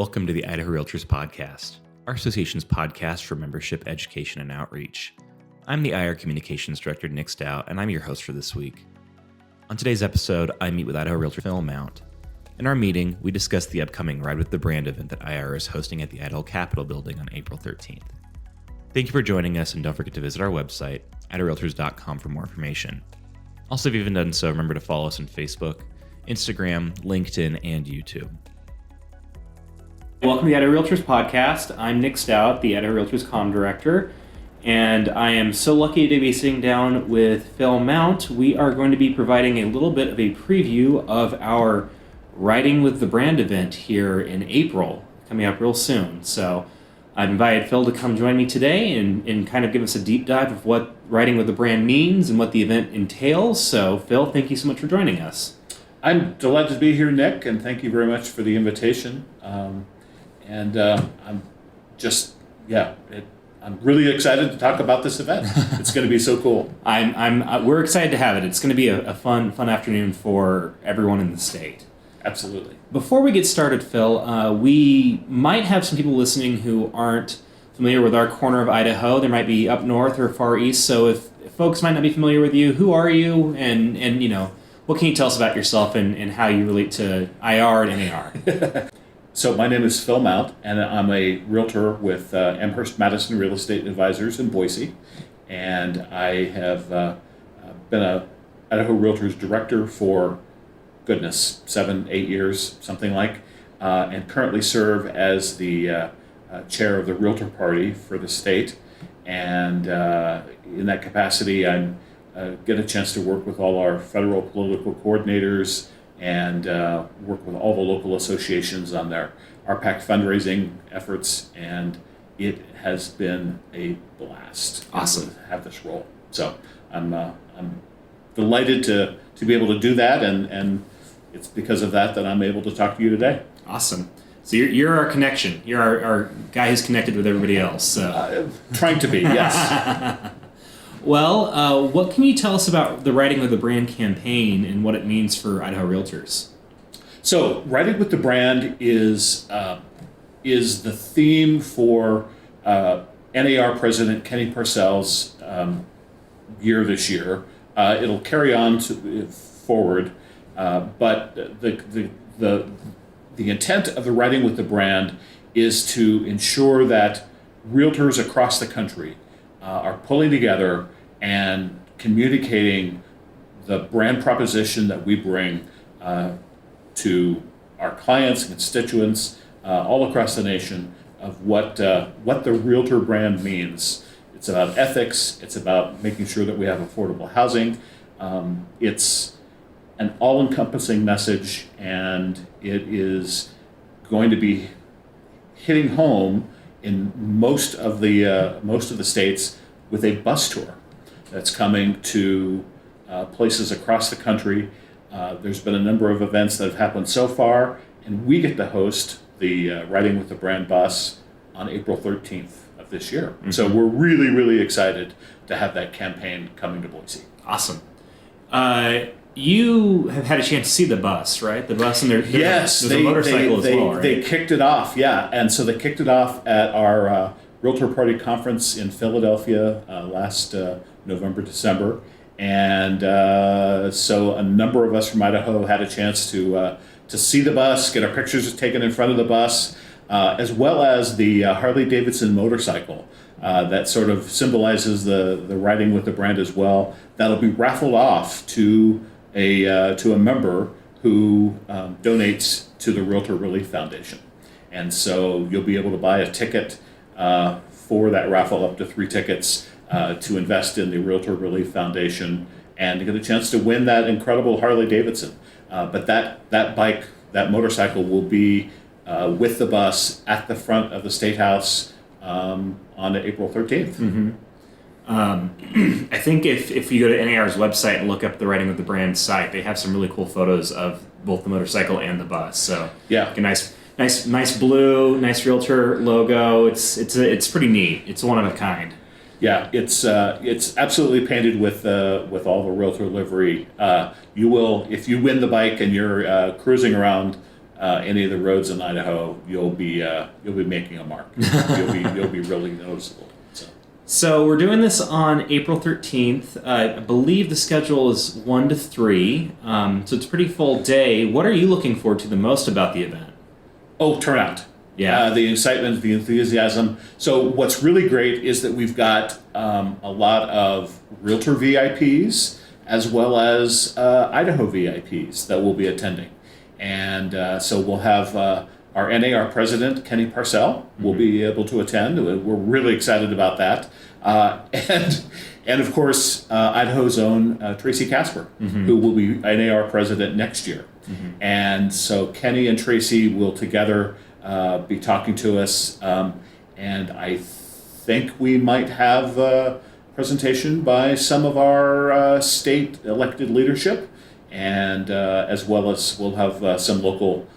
Welcome to the Idaho Realtors Podcast, our association's podcast for membership, education, and outreach. I'm the IR Communications Director, Nick Stout, and I'm your host for this week. On today's episode, I meet with Idaho Realtor Phil Mount. In our meeting, we discuss the upcoming Ride with the Brand event that IR is hosting at the Idaho Capitol Building on April 13th. Thank you for joining us, and don't forget to visit our website, idahorealtors.com, for more information. Also, if you haven't done so, remember to follow us on Facebook, Instagram, LinkedIn, and YouTube. Welcome to the Idaho Realtors Podcast. I'm Nick Stout, the Idaho Realtors Comm Director, and I am so lucky to be sitting down with Phil Mount. We are going to be providing a little bit of a preview of our Riding with the Brand event here in April, coming up real soon. So I've invited Phil to come join me today and kind of give us a deep dive of what Riding with the Brand means and what the event entails. So Phil, thank you so much for joining us. I'm delighted to be here, Nick, and thank you very much for the invitation. I'm really excited to talk about this event. It's going to be so cool. We're excited to have it. It's going to be a fun afternoon for everyone in the state. Absolutely. Before we get started, Phil, we might have some people listening who aren't familiar with our corner of Idaho. They might be up north or far east. So if folks might not be familiar with you, who are you, and you know, what can you tell us about yourself and how you relate to IR and NAR? So my name is Phil Mount, and I'm a realtor with Amherst Madison Real Estate Advisors in Boise. And I have been a Idaho Realtors Director for, 7-8 years, something like, and currently serve as the chair of the Realtor Party for the state. And in that capacity, I get a chance to work with all our federal political coordinators and work with all the local associations on their RPAC fundraising efforts, and it has been a blast. Awesome To have this role. So I'm delighted to be able to do that, and it's because of that I'm able to talk to you today. Awesome. So you're our connection. You're our guy who's connected with everybody else. So. Trying to be, yes. Well, what can you tell us about the Riding with the Brand campaign and what it means for Idaho Realtors? So, Riding with the Brand is the theme for NAR President Kenny Parcells' year this year. It'll carry on forward, but the intent of the Riding with the Brand is to ensure that realtors across the country are pulling together and communicating the brand proposition that we bring to our clients and constituents all across the nation of what the realtor brand means. It's about ethics. It's about making sure that we have affordable housing. It's an all-encompassing message, and it is going to be hitting home in most of the states with a bus tour that's coming to places across the country. There's been a number of events that have happened so far, and we get to host the Riding with the Brand bus on April 13th of this year. Mm-hmm. So we're really, really excited to have that campaign coming to Boise. Awesome. You have had a chance to see the bus, right? The bus and there's a motorcycle as well, right? They kicked it off, yeah. And so they kicked it off at our Realtor Party conference in Philadelphia last November, December. And so a number of us from Idaho had a chance to see the bus, get our pictures taken in front of the bus, as well as the Harley-Davidson motorcycle that sort of symbolizes the Riding with the Brand as well. That'll be raffled off to a member who donates to the Realtor Relief Foundation. And so you'll be able to buy a ticket for that raffle, up to 3 tickets, to invest in the Realtor Relief Foundation and to get a chance to win that incredible Harley-Davidson. But that bike, that motorcycle, will be with the bus at the front of the State House on April 13th. Mm-hmm. I think if you go to NAR's website and look up the Riding with the Brand site, they have some really cool photos of both the motorcycle and the bus. So yeah, like a nice blue, nice realtor logo. It's pretty neat. It's one of a kind. Yeah, it's absolutely painted with all the realtor livery. You will, if you win the bike and you're cruising around any of the roads in Idaho, you'll be making a mark. You'll be really noticeable. So we're doing this on April 13th. I believe the schedule is 1 to 3, so it's a pretty full day. What are you looking forward to the most about the event? Oh, turnout. Yeah. The excitement, the enthusiasm. So what's really great is that we've got a lot of Realtor VIPs as well as Idaho VIPs that will be attending. And so we'll have our NAR president, Kenny Parcell, will be able to attend. We're really excited about that. And of course, Idaho's own Tracy Casper, who will be NAR president next year. And so Kenny and Tracy will together be talking to us. And I think we might have a presentation by some of our state elected leadership. And as well as we'll have some local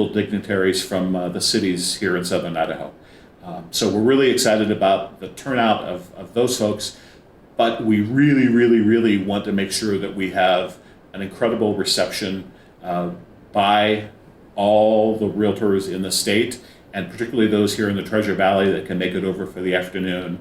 dignitaries from the cities here in southern Idaho. So we're really excited about the turnout of those folks, but we really, really, really want to make sure that we have an incredible reception by all the realtors in the state, and particularly those here in the Treasure Valley that can make it over for the afternoon.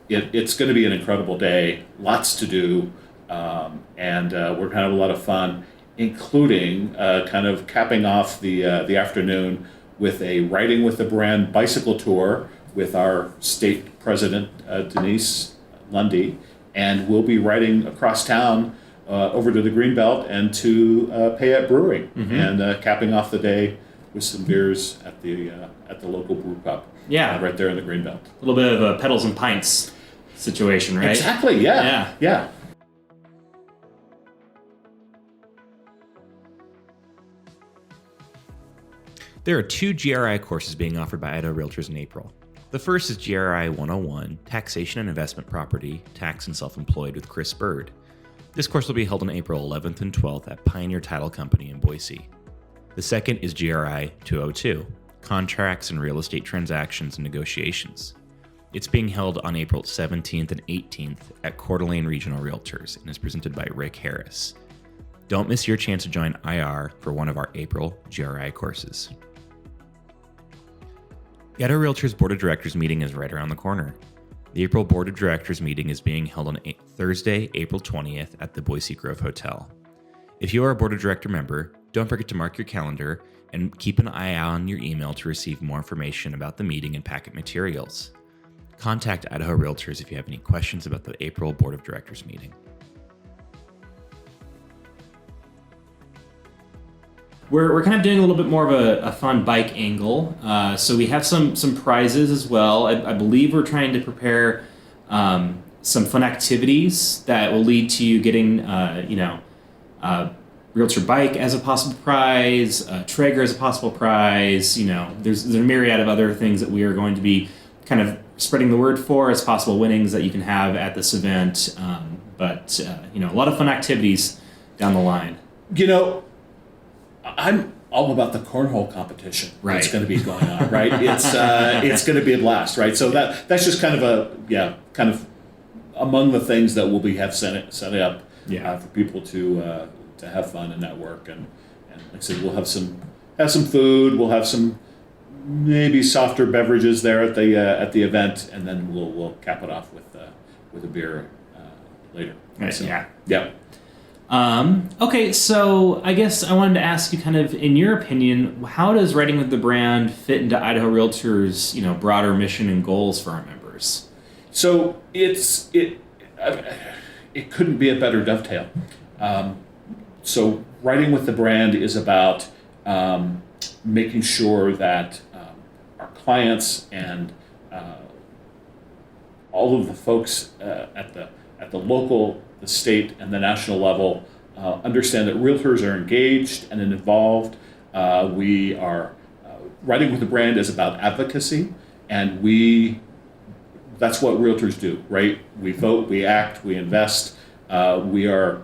It's going to be an incredible day, lots to do, and we're going to have a lot of fun, including kind of capping off the afternoon with a Riding with the Brand bicycle tour with our state president, Denise Lundy, and we'll be riding across town over to the Greenbelt and to Payette Brewing, and capping off the day with some beers at the local brew pub. Yeah, right there in the Greenbelt. A little bit of a pedals and pints situation, right? Exactly. Yeah. There are 2 GRI courses being offered by Idaho Realtors in April. The first is GRI 101, Taxation and Investment Property, Tax and Self-Employed with Chris Bird. This course will be held on April 11th and 12th at Pioneer Title Company in Boise. The second is GRI 202, Contracts and Real Estate Transactions and Negotiations. It's being held on April 17th and 18th at Coeur d'Alene Regional Realtors and is presented by Rick Harris. Don't miss your chance to join IR for one of our April GRI courses. The Idaho Realtors Board of Directors meeting is right around the corner. The April Board of Directors meeting is being held on Thursday, April 20th at the Boise Grove Hotel. If you are a Board of Director member, don't forget to mark your calendar and keep an eye out on your email to receive more information about the meeting and packet materials. Contact Idaho Realtors if you have any questions about the April Board of Directors meeting. We're kind of doing a little bit more of a fun bike angle. So we have some prizes as well. I believe we're trying to prepare some fun activities that will lead to you getting, Realtor Bike as a possible prize, Traeger as a possible prize. There's a myriad of other things that we are going to be kind of spreading the word for as possible winnings that you can have at this event. But a lot of fun activities down the line. I'm all about the cornhole competition that's going to be going on, right? It's going to be a blast, right? So that's just kind of among the things that we'll be set up for people to have fun and network, and like I said, we'll have some food, we'll have some maybe softer beverages there at the event, and then we'll cap it off with a beer later. Right, so, yeah. Okay, so I guess I wanted to ask you kind of, in your opinion, how does Riding with the Brand fit into Idaho Realtors, broader mission and goals for our members? So it couldn't be a better dovetail. So Riding with the Brand is about making sure that our clients and all of the folks at the local, the state, and the national level understand that realtors are engaged and involved. We are Riding with the Brand is about advocacy, and that's what realtors do, right? We vote, we act, we invest. We are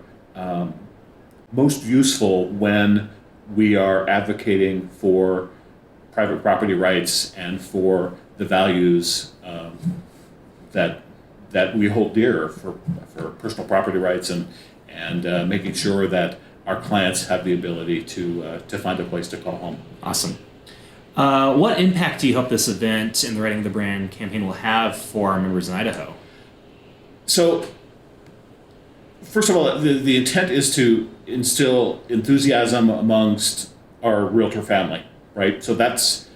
most useful when we are advocating for private property rights and for the values that we hold dear for personal property rights, and making sure that our clients have the ability to find a place to call home. Awesome. What impact do you hope this event and the Writing with the Brand campaign will have for our members in Idaho? So, first of all, the intent is to instill enthusiasm amongst our realtor family, right? So that's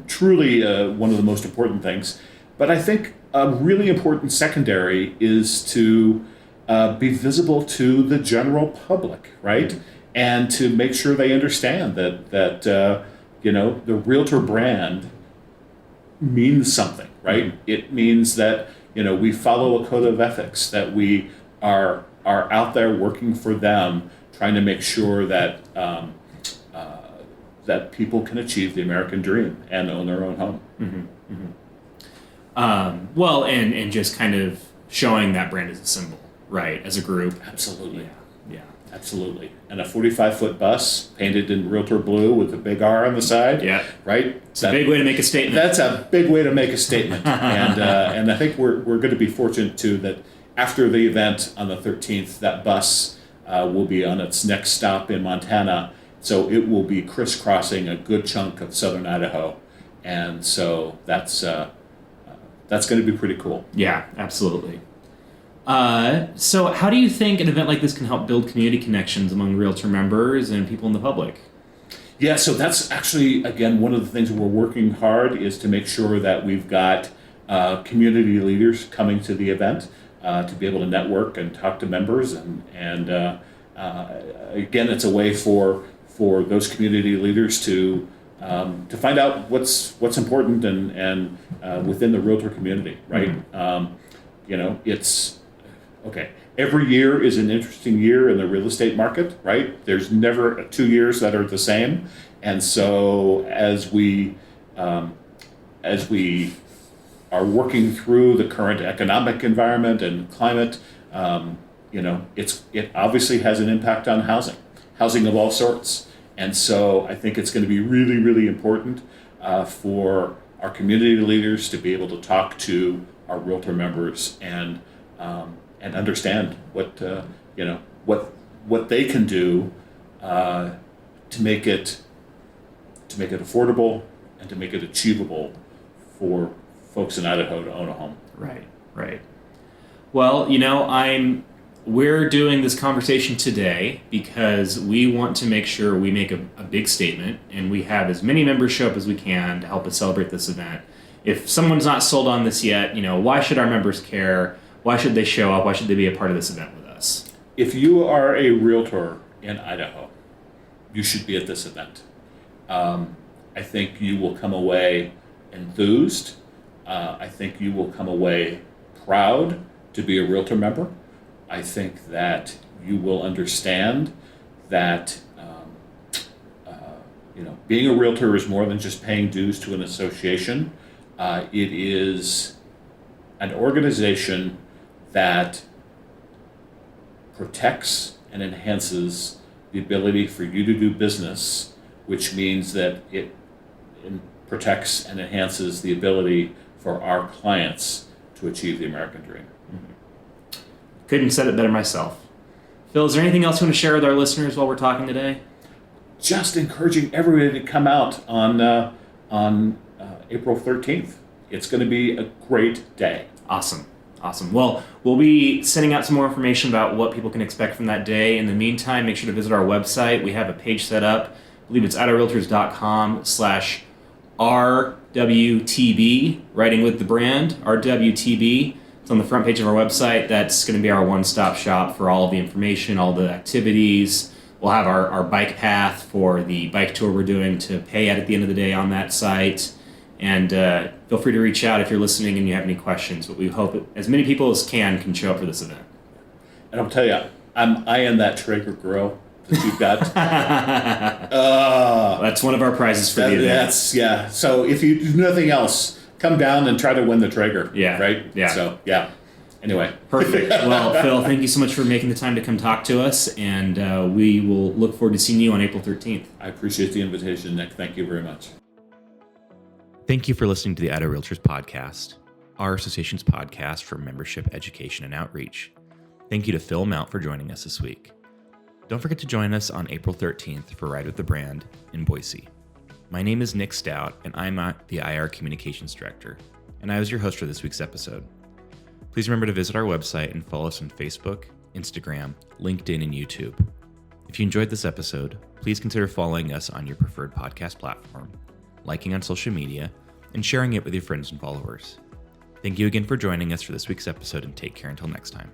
truly one of the most important things. But I think a really important secondary is to be visible to the general public, right? And to make sure they understand that the realtor brand means something, right? It means that we follow a code of ethics, that we are out there working for them, trying to make sure that that people can achieve the American dream and own their own home. Well, and just kind of showing that brand as a symbol, right? As a group. Absolutely. Yeah. Absolutely. And a 45-foot bus painted in realtor blue with a big R on the side. Yeah. Right? It's a big way to make a statement. That's a big way to make a statement. And I think we're going to be fortunate, too, that after the event on the 13th, that bus will be on its next stop in Montana. So it will be crisscrossing a good chunk of southern Idaho. And so that's going to be pretty cool. Yeah, absolutely. So how do you think an event like this can help build community connections among realtor members and people in the public? Yeah, so that's actually, again, one of the things we're working hard is to make sure that we've got community leaders coming to the event to be able to network and talk to members. And again, it's a way for those community leaders to find out what's important and within the realtor community, right? It's okay. Every year is an interesting year in the real estate market, right? There's never 2 years that are the same, and so as we are working through the current economic environment and climate, it obviously has an impact on housing of all sorts, and so I think it's going to be really, really important for our community leaders to be able to talk to our realtor members and understand what they can do to make it affordable and to make it achievable for folks in Idaho to own a home. Right. Well, we're doing this conversation today because we want to make sure we make a big statement and we have as many members show up as we can to help us celebrate this event. If someone's not sold on this yet, why should our members care? Why should they show up? Why should they be a part of this event with us? If you are a realtor in Idaho, you should be at this event. I think you will come away enthused. I think you will come away proud to be a realtor member. I think that you will understand that being a realtor is more than just paying dues to an association. It is an organization that protects and enhances the ability for you to do business, which means that it protects and enhances the ability for our clients to achieve the American dream. Couldn't have said it better myself. Phil, is there anything else you want to share with our listeners while we're talking today? Just encouraging everybody to come out on April 13th. It's going to be a great day. Awesome. Well, we'll be sending out some more information about what people can expect from that day. In the meantime, make sure to visit our website. We have a page set up. I believe it's idahorealtors.com/RWTB, Writing with the Brand, RWTB. It's on the front page of our website. That's going to be our one-stop shop for all of the information, all the activities. We'll have our bike path for the bike tour we're doing to pay at the end of the day on that site. And feel free to reach out if you're listening and you have any questions. But we hope as many people as can show up for this event. And I'll tell you, I'm eyeing that Traeger grill that you've got. That's one of our prizes for the event. Yeah. So if you do nothing else, come down and try to win the Traeger. Yeah. Right? Yeah. So, yeah. Anyway. Perfect. Well, Phil, thank you so much for making the time to come talk to us, and we will look forward to seeing you on April 13th. I appreciate the invitation, Nick. Thank you very much. Thank you for listening to the Idaho Realtors Podcast, our association's podcast for membership, education, and outreach. Thank you to Phil Mount for joining us this week. Don't forget to join us on April 13th for Ride with the Brand in Boise. My name is Nick Stout, and I'm the IR Communications Director, and I was your host for this week's episode. Please remember to visit our website and follow us on Facebook, Instagram, LinkedIn, and YouTube. If you enjoyed this episode, please consider following us on your preferred podcast platform, liking on social media, and sharing it with your friends and followers. Thank you again for joining us for this week's episode, and take care until next time.